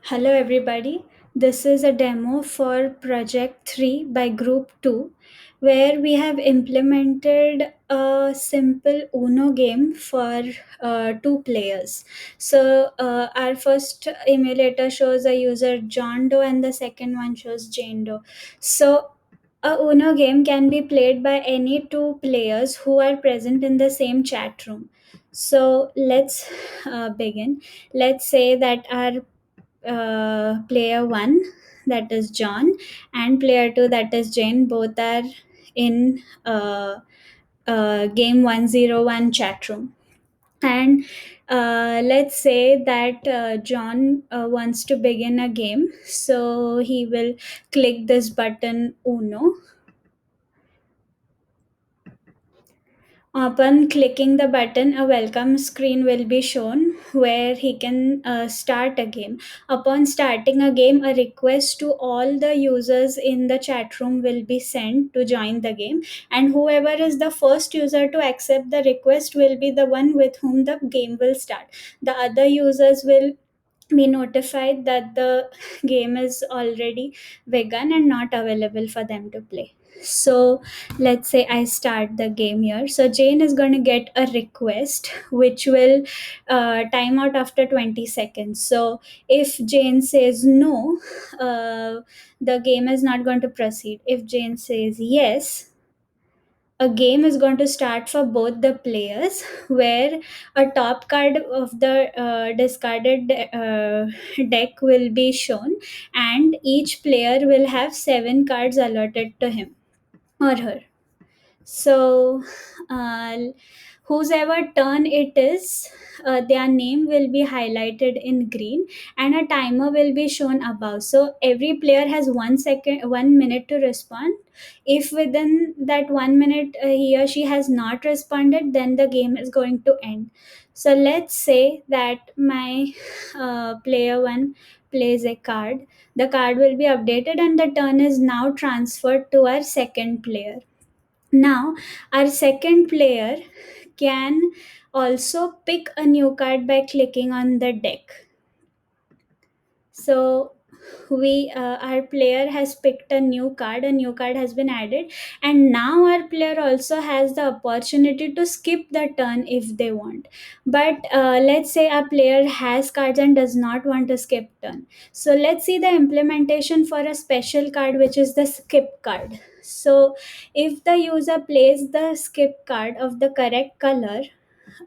Hello, everybody. This is a demo for Project 3 by Group 2, where we have implemented a simple Uno game for two players. Our first emulator shows a user John Doe, and the second one shows Jane Doe. So, a Uno game can be played by any two players who are present in the same chat room. So, let's begin. Let's say that our player one, that is John, and player two, that is Jane, both are in game 101 chat room. And let's say that John wants to begin a game, so he will click this button Uno. Upon clicking the button, a welcome screen will be shown where he can start a game. Upon starting a game, a request to all the users in the chat room will be sent to join the game, and whoever is the first user to accept the request will be the one with whom the game will start. The other users will be notified that the game is already begun and not available for them to play. So let's say I start the game here. So Jane is going to get a request which will time out after 20 seconds. So if Jane says no, the game is not going to proceed. If Jane says yes, a game is going to start for both the players, where a top card of the discarded deck will be shown, and each player will have 7 cards allotted to him or her. So, uh, whosever turn it is, their name will be highlighted in green, and a timer will be shown above. So every player has 1 second, 1 minute to respond. If within that 1 minute he or she has not responded, then the game is going to end. So let's say that my player one plays a card. The card will be updated, and the turn is now transferred to our second player. Now, our second player can also pick a new card by clicking on the deck. So, our player has picked a new card. A new card has been added, and now our player also has the opportunity to skip the turn if they want. But let's say a player has cards and does not want to skip turn. So let's see the implementation for a special card, which is the skip card. So if the user plays the skip card of the correct color,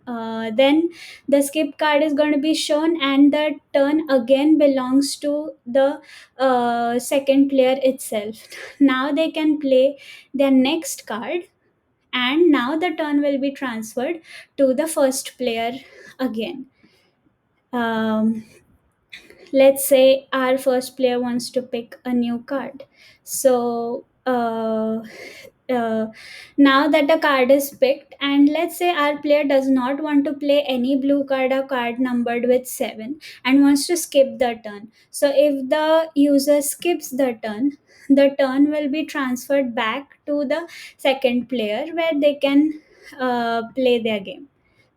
then the skip card is going to be shown, and the turn again belongs to the second player itself. Now they can play their next card, and now the turn will be transferred to the first player again. um, let's say our first player wants to pick a new card. So uh, now that a card is picked, and let's say our player does not want to play any blue card or card numbered with 7 and wants to skip the turn. So if the user skips the turn will be transferred back to the second player, where they can play their game.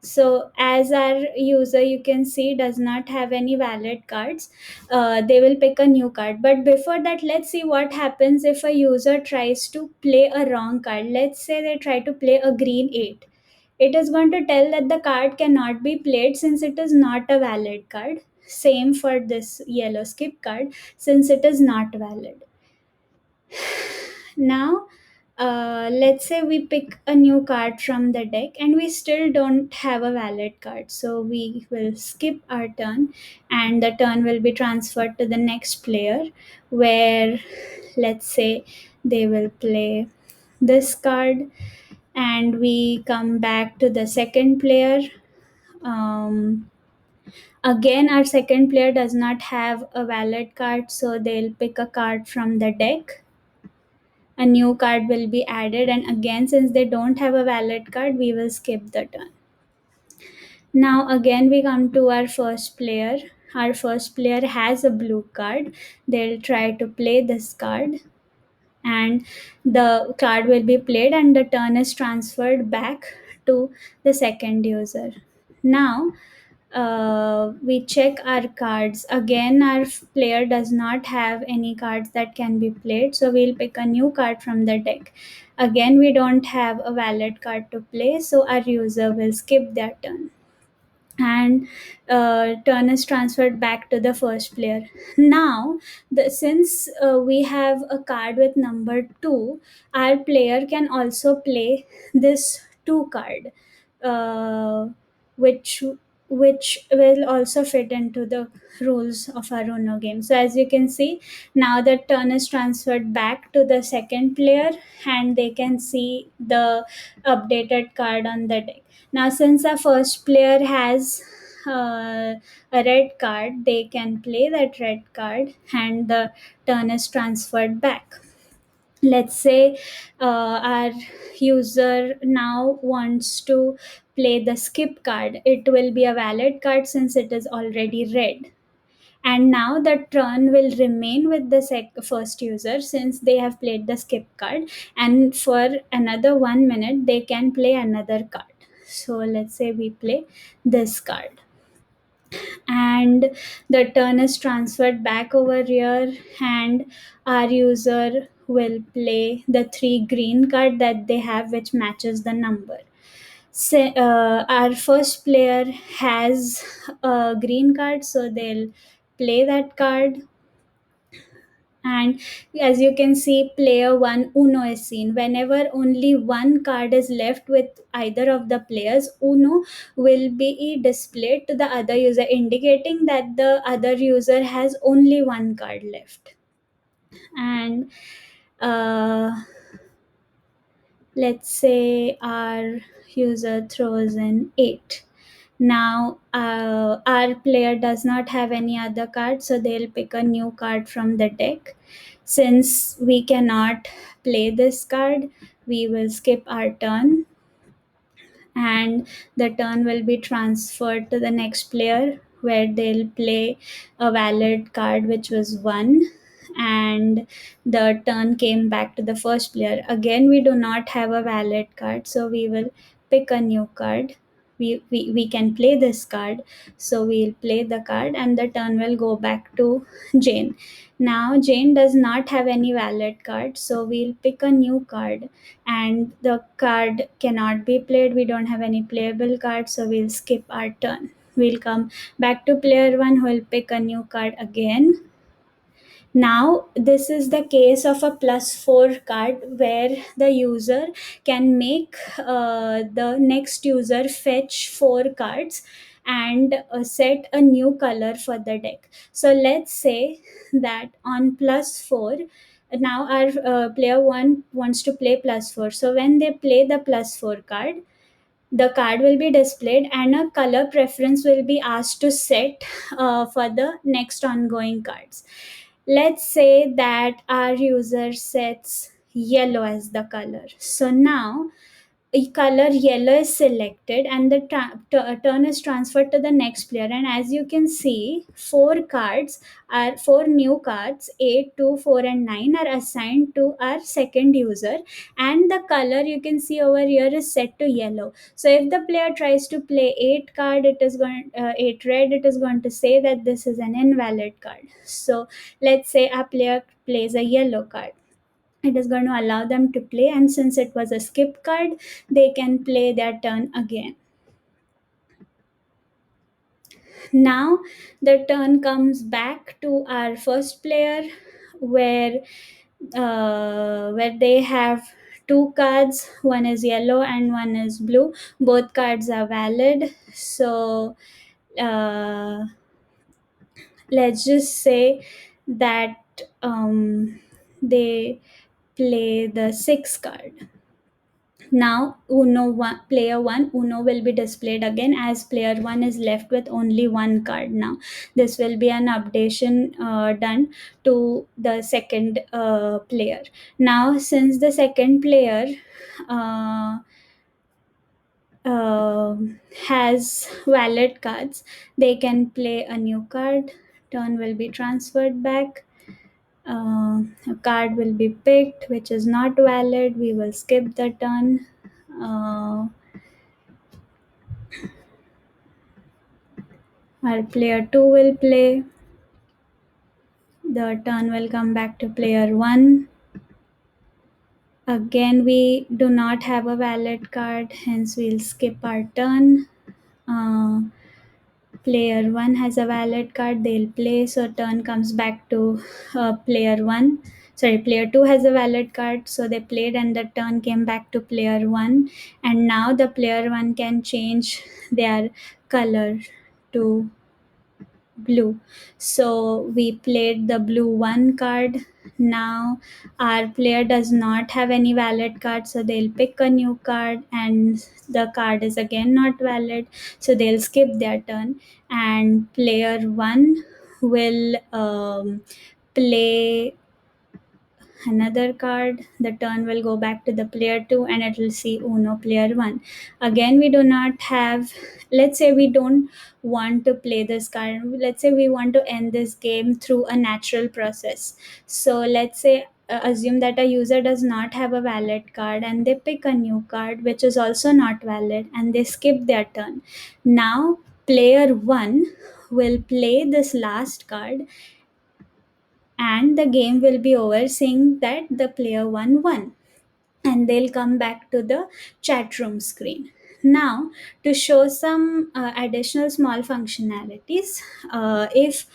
So as our user, you can see, does not have any valid cards, they will pick a new card. But before that, let's see what happens if a user tries to play a wrong card. Let's say they try to play a green 8. It is going to tell that the card cannot be played since it is not a valid card. Same for this yellow skip card, since it is not valid. Now, let's say we pick a new card from the deck and we still don't have a valid card. So we will skip our turn, and the turn will be transferred to the next player, where let's say they will play this card, and we come back to the second player. Um, Again, our second player does not have a valid card, so they'll pick a card from the deck. A new card will be added, and again, since they don't have a valid card, we will skip the turn. Now again, we come to our first player. Our first player has a blue card. They'll try to play this card, and the card will be played, and the turn is transferred back to the second user. Now, we check our cards. Again, our player does not have any cards that can be played, so we'll pick a new card from the deck. Again, we don't have a valid card to play, so our user will skip their turn, and turn is transferred back to the first player. Now, since we have a card with number 2, our player can also play this 2 card, uh, which which will also fit into the rules of our Uno game. So as you can see, now the turn is transferred back to the second player, and they can see the updated card on the deck. Now, since our first player has a red card, they can play that red card, and the turn is transferred back. Let's say our user now wants to play the skip card. It will be a valid card since it is already red. And now the turn will remain with the first user since they have played the skip card. And for another 1 minute, they can play another card. So let's say we play this card, and the turn is transferred back over here, and our user will play the 3 green card that they have, which matches the number. So, our first player has a green card, so they'll play that card. And as you can see, player 1 Uno is seen. Whenever only one card is left with either of the players, Uno will be displayed to the other user, indicating that the other user has only one card left. And let's say our user throws in 8. Now, our player does not have any other card, so they'll pick a new card from the deck. Since we cannot play this card, we will skip our turn, and the turn will be transferred to the next player, where they'll play a valid card, which was 1, and the turn came back to the first player. Again, we do not have a valid card, so we will pick a new card. We can play this card, so we'll play the card, and the turn will go back to Jane. Now Jane does not have any valid card, so we'll pick a new card, and the card cannot be played. We don't have any playable cards, so we'll skip our turn. We'll come back to player 1, who will pick a new card again. Now, this is the case of a +4 card, where the user can make the next user fetch 4 cards and set a new color for the deck. So, let's say that on +4, now our player 1 wants to play +4. So, when they play the +4 card, the card will be displayed, and a color preference will be asked to set for the next ongoing cards. Let's say that our user sets yellow as the color. So now a color yellow is selected, and the turn is transferred to the next player. And as you can see, 4 new cards, 8, 2, 4, and 9, are assigned to our second user, and the color you can see over here is set to yellow. So if the player tries to play 8 card, 8 red, it is going to say that this is an invalid card. So let's say a player plays a yellow card, it is going to allow them to play, and since it was a skip card, they can play their turn again. Now the turn comes back to our first player, where they have 2 cards. One is yellow and one is blue. Both cards are valid. So uh, let's just say that they play the 6 card. Now, player 1 Uno will be displayed again, as player 1 is left with only one card now. This will be an updation done to the second player. Now, since the second player uh, uh, has valid cards, they can play a new card. Turn will be transferred back. A card will be picked which is not valid. We will skip the turn. uh, Our player 2 will play. The turn will come back to player 1. Again, we do not have a valid card, hence we'll skip our turn. Uh, Player 1 has a valid card, they'll play, so turn comes back to player 1. Sorry, player 2 has a valid card, so they played and the turn came back to player 1. And now the player 1 can change their color to blue. So we played the blue 1 card. Now our player does not have any valid card, so they'll pick a new card, and the card is again not valid, so they'll skip their turn. And player 1 will play another card. The turn will go back to the player 2 and it will see Uno player 1. Again, we do not have, let's say we don't want to play this card. Let's say we want to end this game through a natural process. So let's say assume that a user does not have a valid card and they pick a new card which is also not valid and they skip their turn. Now player 1 will play this last card and the game will be over saying that the player 1 won, and they'll come back to the chat room screen. Now, to show some additional small functionalities, if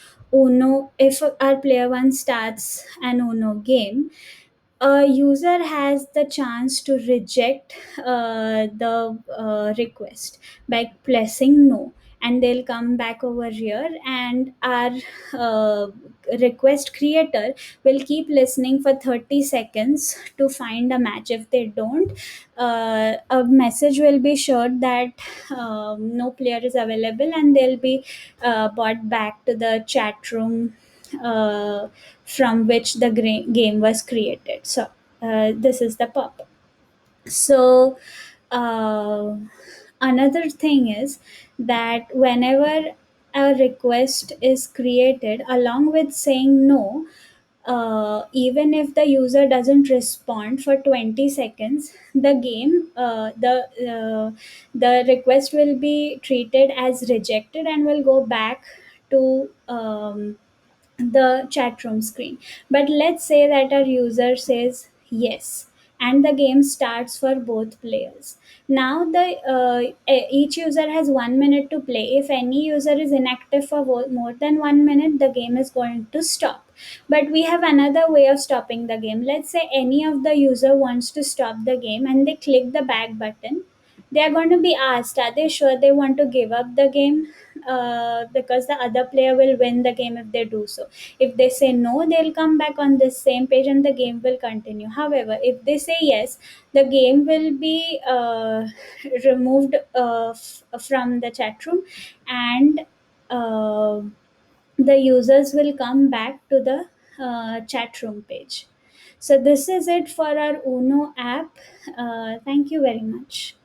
our player 1 starts an Uno game, a user has the chance to reject the request by pressing no, and they'll come back over here, and our uh, request creator will keep listening for 30 seconds to find a match. If they don't, a message will be showed that no player is available, and they'll be brought back to the chat room uh, from which the game was created. So this is the purpose. So uh, another thing is that whenever a request is created, along with saying no, even if the user doesn't respond for 20 seconds, the game the request will be treated as rejected and will go back to the chat room screen. But let's say that our user says yes and the game starts for both players. Now each user has 1 minute to play. If any user is inactive for more than 1 minute, the game is going to stop. But we have another way of stopping the game. Let's say any of the user wants to stop the game and they click the back button. They are going to be asked, are they sure they want to give up the game? Because the other player will win the game if they do so. If they say no, they'll come back on this same page and the game will continue. However, if they say yes, the game will be removed from the chat room, and uh, the users will come back to the chat room page. So this is it for our Uno app. Thank you very much.